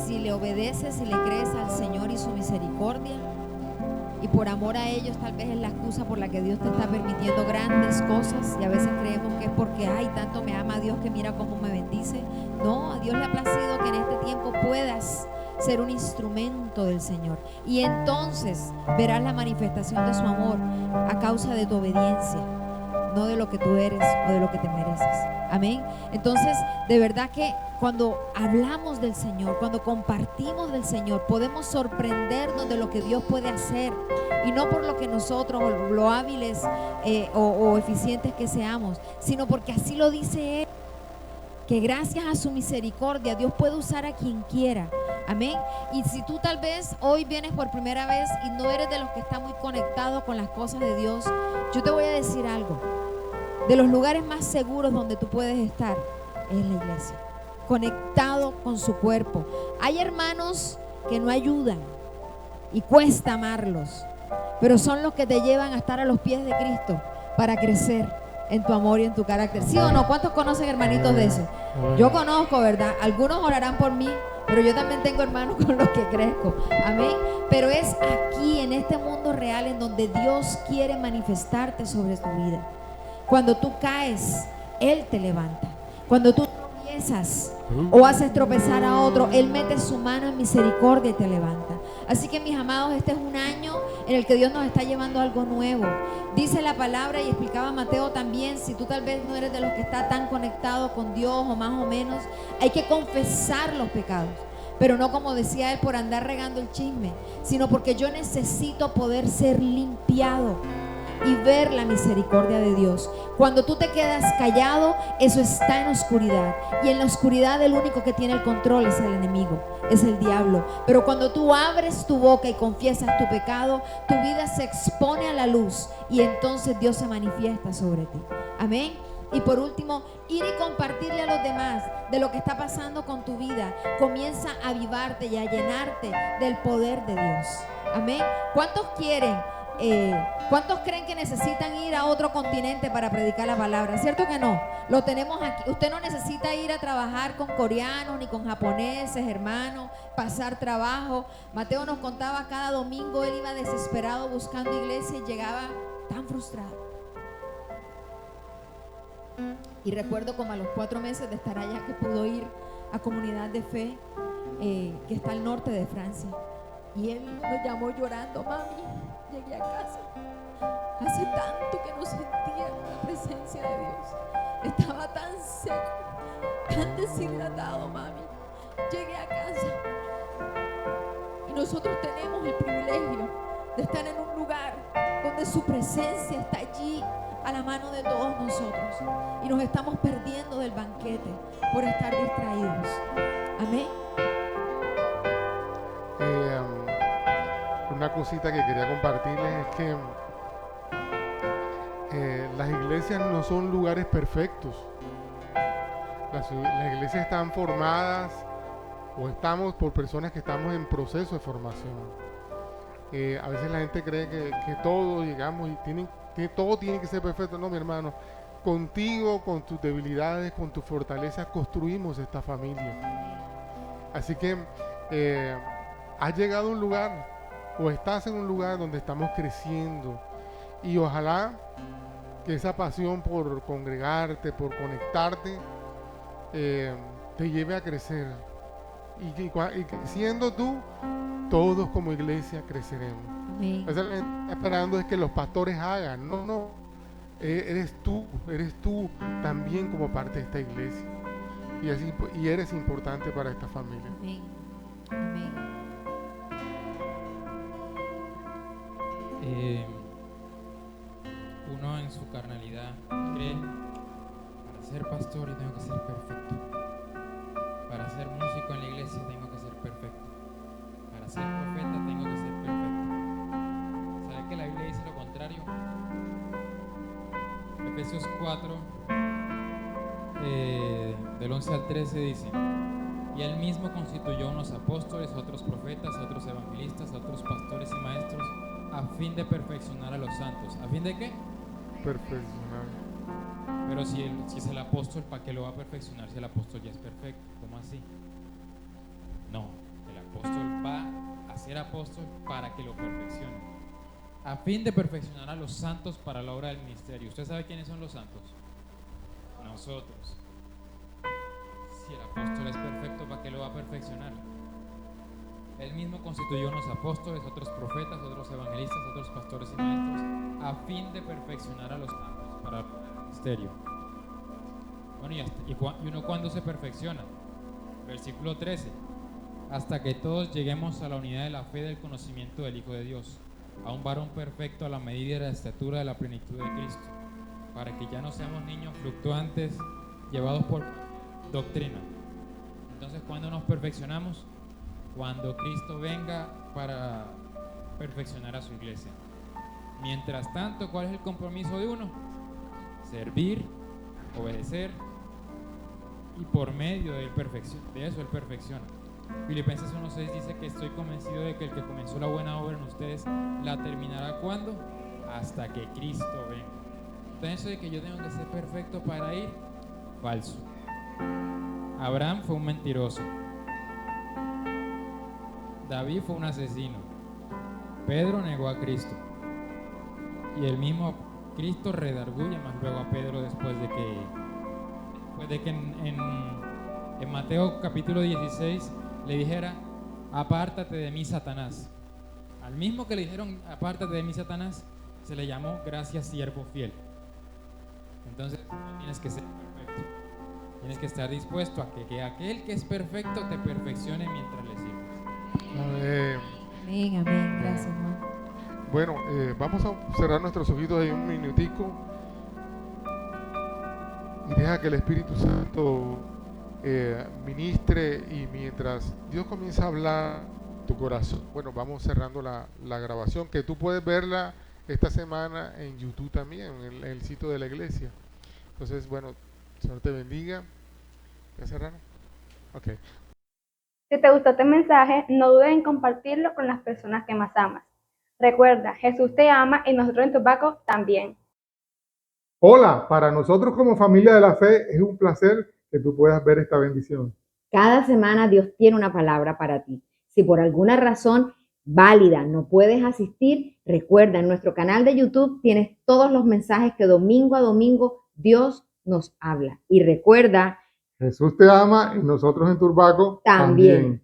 si le obedeces, si le crees al Señor y su misericordia. Y por amor a ellos tal vez es la excusa por la que Dios te está permitiendo grandes cosas, y a veces creemos que es porque ay, tanto me ama Dios que mira cómo me bendice. No, a Dios le ha placido que en este tiempo puedas ser un instrumento del Señor, y entonces verás la manifestación de su amor a causa de tu obediencia, no de lo que tú eres o de lo que te mereces. Amén. Entonces, de verdad que cuando hablamos del Señor, cuando compartimos del Señor, podemos sorprendernos de lo que Dios puede hacer, y no por lo que nosotros, lo hábiles o eficientes que seamos, sino porque así lo dice Él, que gracias a su misericordia Dios puede usar a quien quiera. Amén. Y si tú tal vez hoy vienes por primera vez y no eres de los que está muy conectado con las cosas de Dios, yo te voy a decir algo. De los lugares más seguros donde tú puedes estar es la iglesia, conectado con su cuerpo. Hay hermanos que no ayudan y cuesta amarlos, pero son los que te llevan a estar a los pies de Cristo para crecer en tu amor y en tu carácter. ¿Sí o no? ¿Cuántos conocen hermanitos de esos? Yo conozco, ¿verdad? Algunos orarán por mí, pero yo también tengo hermanos con los que crezco. Amén. Pero es aquí, en este mundo real, en donde Dios quiere manifestarte sobre tu vida. Cuando tú caes, Él te levanta. Cuando tú tropiezas o haces tropezar a otro, Él mete su mano en misericordia y te levanta. Así que, mis amados, este es un año en el que Dios nos está llevando a algo nuevo. Dice la palabra, y explicaba Mateo también, si tú tal vez no eres de los que está tan conectado con Dios o más o menos, hay que confesar los pecados. Pero no, como decía él, por andar regando el chisme, sino porque yo necesito poder ser limpiado y ver la misericordia de Dios. Cuando tú te quedas callado, eso está en oscuridad, y en la oscuridad el único que tiene el control es el enemigo, es el diablo. Pero cuando tú abres tu boca y confiesas tu pecado, tu vida se expone a la luz, y entonces Dios se manifiesta sobre ti. Amén. Y por último, ir y compartirle a los demás de lo que está pasando con tu vida. Comienza a avivarte y a llenarte del poder de Dios. Amén. ¿Cuántos quieren? ¿Cuántos creen que necesitan ir a otro continente para predicar la palabra? ¿Cierto que no? Lo tenemos aquí. Usted no necesita ir a trabajar con coreanos ni con japoneses, hermanos, pasar trabajo. Mateo nos contaba, cada domingo él iba desesperado buscando iglesia y llegaba tan frustrado. Y recuerdo como a los 4 meses de estar allá que pudo ir a Comunidad de Fe, que está al norte de Francia. Y él nos llamó llorando: mami, llegué a casa, hace tanto que no sentía la presencia de Dios, estaba tan seco, tan deshidratado, mami, llegue a casa. Y nosotros tenemos el privilegio de estar en un lugar donde su presencia está allí a la mano de todos nosotros. Y nos estamos perdiendo del banquete por estar distraídos. Amén. Una cosita que quería compartirles es que las iglesias no son lugares perfectos. Las iglesias están formadas o estamos por personas que estamos en proceso de formación. A veces la gente cree que todo llegamos y todo tiene que ser perfecto. No, mi hermano, contigo, con tus debilidades, con tus fortalezas, construimos esta familia. Así que has llegado a un lugar o estás en un lugar donde estamos creciendo, y ojalá que esa pasión por congregarte, por conectarte, te lleve a crecer, y creciendo tú, todos como iglesia creceremos. Amén. O sea, esperando es que los pastores hagan, no, eres tú también como parte de esta iglesia, y eres importante para esta familia. Amén. Amén. Uno en su carnalidad cree, para ser pastor yo tengo que ser perfecto, para ser músico en la iglesia tengo que ser perfecto, para ser profeta tengo que ser perfecto. ¿Sabe que la Biblia dice lo contrario? Efesios 4 del 11 al 13 dice: y él mismo constituyó unos apóstoles, otros profetas, otros evangelistas, otros pastores y maestros, a fin de perfeccionar a los santos. ¿A fin de qué? Perfeccionar. Pero si es el apóstol, ¿para qué lo va a perfeccionar si el apóstol ya es perfecto? ¿Cómo así? No, el apóstol va a ser apóstol para que lo perfeccione, a fin de perfeccionar a los santos para la obra del ministerio. ¿Usted sabe quiénes son los santos? Nosotros. Si el apóstol es perfecto, ¿para qué lo va a perfeccionar? Él mismo constituyó unos apóstoles, otros profetas, otros evangelistas, otros pastores y maestros, a fin de perfeccionar a los santos para el ministerio. Bueno, y uno, ¿cuándo se perfecciona? Versículo 13: hasta que todos lleguemos a la unidad de la fe del conocimiento del Hijo de Dios, a un varón perfecto a la medida de la estatura de la plenitud de Cristo, para que ya no seamos niños fluctuantes, llevados por doctrina. Entonces, ¿cuándo nos perfeccionamos? Cuando Cristo venga para perfeccionar a su iglesia. Mientras tanto, ¿cuál es el compromiso de uno? Servir, obedecer, y por medio de eso Él perfecciona. Filipenses 1:6 dice que estoy convencido de que el que comenzó la buena obra en ustedes la terminará. ¿Cuándo? Hasta que Cristo venga. Entonces, eso de que yo tengo que ser perfecto para ir, falso. Abraham fue un mentiroso. David fue un asesino. Pedro negó a Cristo. Y el mismo Cristo redarguye más luego a Pedro después de que en Mateo capítulo 16 le dijera: apártate de mí, Satanás. Al mismo que le dijeron apártate de mí, Satanás, se le llamó gracias, siervo fiel. Entonces no tienes que ser perfecto, tienes que estar dispuesto a que aquel que es perfecto te perfeccione mientras le sirves. Amén, amén. Gracias, Juan. Bueno, vamos a cerrar nuestros ojitos ahí un minutico y deja que el Espíritu Santo ministre, y mientras Dios comienza a hablar tu corazón, bueno, vamos cerrando la grabación, que tú puedes verla esta semana en YouTube también, en el sitio de la iglesia. Entonces, bueno, Señor te bendiga. ¿Ya cerraron? Ok. Si te gustó este mensaje, no dudes en compartirlo con las personas que más amas. Recuerda, Jesús te ama y nosotros en Turbaco también. Hola, para nosotros como familia de la fe es un placer que tú puedas ver esta bendición. Cada semana Dios tiene una palabra para ti. Si por alguna razón válida no puedes asistir, recuerda, en nuestro canal de YouTube tienes todos los mensajes que domingo a domingo Dios nos habla. Y recuerda, Jesús te ama y nosotros en Turbaco también.